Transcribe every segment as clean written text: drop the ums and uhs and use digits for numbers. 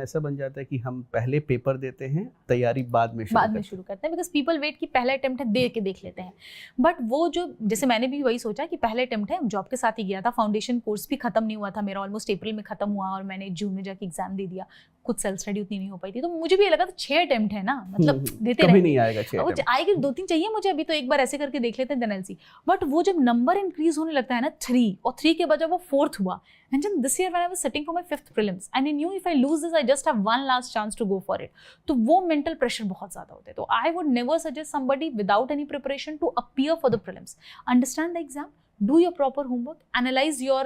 ऐसा बन जाता है कि हम पहले पेपर देते हैं, तैयारी बाद में शुरू करते हैं बिकॉज पीपल वेट कि पहला अटेम्प्ट है, दे के देख लेते हैं. बट वो जो जैसे मैंने भी वही सोचा कि पहले अटेम्प्ट है, जॉब के साथ ही गया था, फाउंडेशन कोर्स भी खत्म नहीं हुआ था मेरा, ऑलमोस्ट अप्रैल में खत्म हुआ और मैंने जून में जाके एग्जाम दे दिया. कुछ सेल्फ स्टडी उतनी नहीं हो पाई थी, तो मुझे भी ये लगा था 6 अटेम्प्ट है ना, मतलब देते कभी नहीं आएगा 6 अटेम्प्ट, आएगी 2-3 चाहिए मुझे अभी, तो एक बार ऐसे करके देख लेते हैं देन आई सी. बट वो जब नंबर इंक्रीज होने लगता है ना 3 और 3 के बाद जब वो 4th हुआ, and then this year when I was sitting for my 5th prelims and I knew if I lose this I just have one last chance to go for it, तो वो mental pressure बहुत ज़्यादा होते हैं. तो I would never suggest somebody without any preparation to appear for the prelims. Understand the exam, do your proper homework, analyze your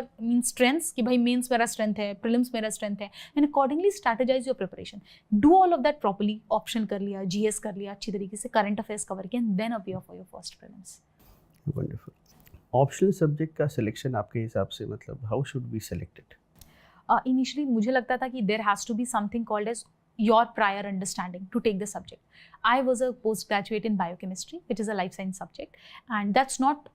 strengths कि भाई mains मेरा strength है, prelims मेरा strength है, and accordingly strategize your preparation. Do all of that properly, option कर लिया, GS कर लिया अच्छी तरीके से, current affairs cover किया, and then appear for your first prelims. Wonderful. Optional subject का सिलेक्शन आपके हिसाब से मतलब how should be selected? Initially मुझे लगता था कि there has to be something called as your prior understanding to take the subject. I was a postgraduate in biochemistry, which is a life science subject, and that's not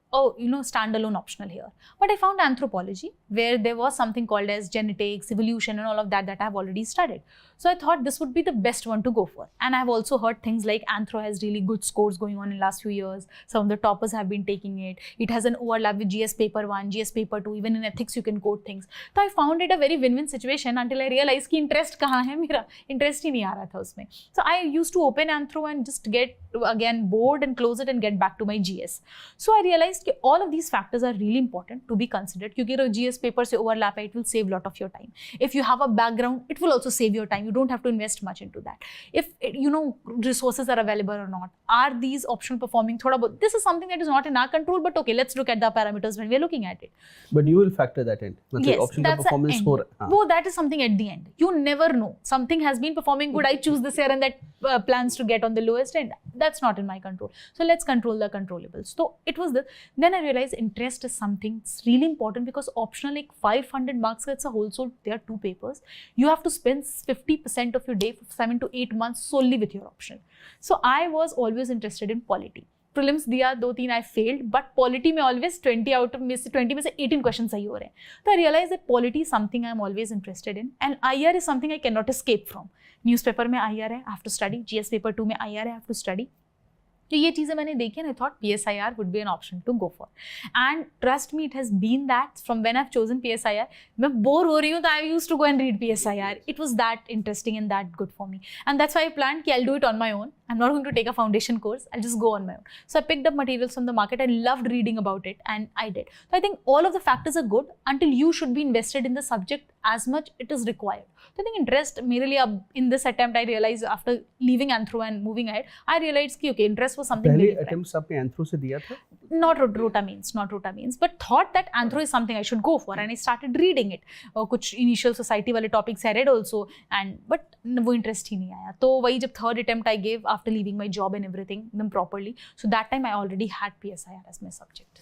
standalone optional here. But I found anthropology, where there was something called as genetics, evolution, and all of that I've already studied. So I thought this would be the best one to go for. And I've also heard things like anthro has really good scores going on in last few years. Some of the toppers have been taking it. It has an overlap with GS paper 1, GS paper 2. Even in ethics you can quote things. So I found it a very win-win situation until I realized कि interest कहाँ है मेरा, interest ही नहीं आ रहा था उसमें. So I used to open anthro and just get again bored and close it and get back to my GS. So I realized कि all of these factors are really important to be considered क्योंकि अगर GS paper से overlap है, it will save lot of your time. If you have a background, it will also save your time. You don't have to invest much into that. If resources are available or not, are these optional performing थोड़ा बहुत, this is something that is not in our control, but okay, let's look at the parameters when we are looking at it. But you will factor that in. Yes, optional that's performance the end. Well, that is something at the end. You never know. Something has been performing good, I choose this year and that plans to get on the lowest end. That's not in my control. So let's control the controllables. So it was this. Then I realized interest is something that's really important because optional like 500 marks, it's a whole soul. There are 2 papers. You have to spend 50% of your day for 7 to 8 months solely with your optional. So I was always interested in polity. Prelims दिया 2-3 I failed, but polity में always 20 में से 18 question सही हो रहे हैं. तो I realise that polity something I am always interested in and IR is something I can not escape from. Newspaper में IR है, I have to study. GS paper 2 में IR है, आई हैव टू स्टडी. तो ये चीज़ें मैंने देखी and I thought PSIR would be an option to go for. And trust me, it has been that from when I have chosen PSIR. मैं bore हो रही हूँ तो I used to go and read PSIR. It was that interesting and that good for me, and that's why I planned कि I will do it on my own. I'm not going to take a foundation course. I'll just go on my own. So I picked up materials from the market. I loved reading about it and I did. So I think all of the factors are good until you should be invested in the subject as much it is required. So I think interest, मेरे लिए अब in this attempt I realized after leaving anthro and moving ahead, I realized कि okay, interest was something very different. पहले attempts आपने anthro से दिया था? Not Rota means, but thought that anthro is something I should go for and I started reading it. कुछ initial society वाले topics I read also, and but वो interest ही नहीं आया. तो वही जब third attempt I gave after leaving my job and everything them properly, so that time I already had PSIR as my subject.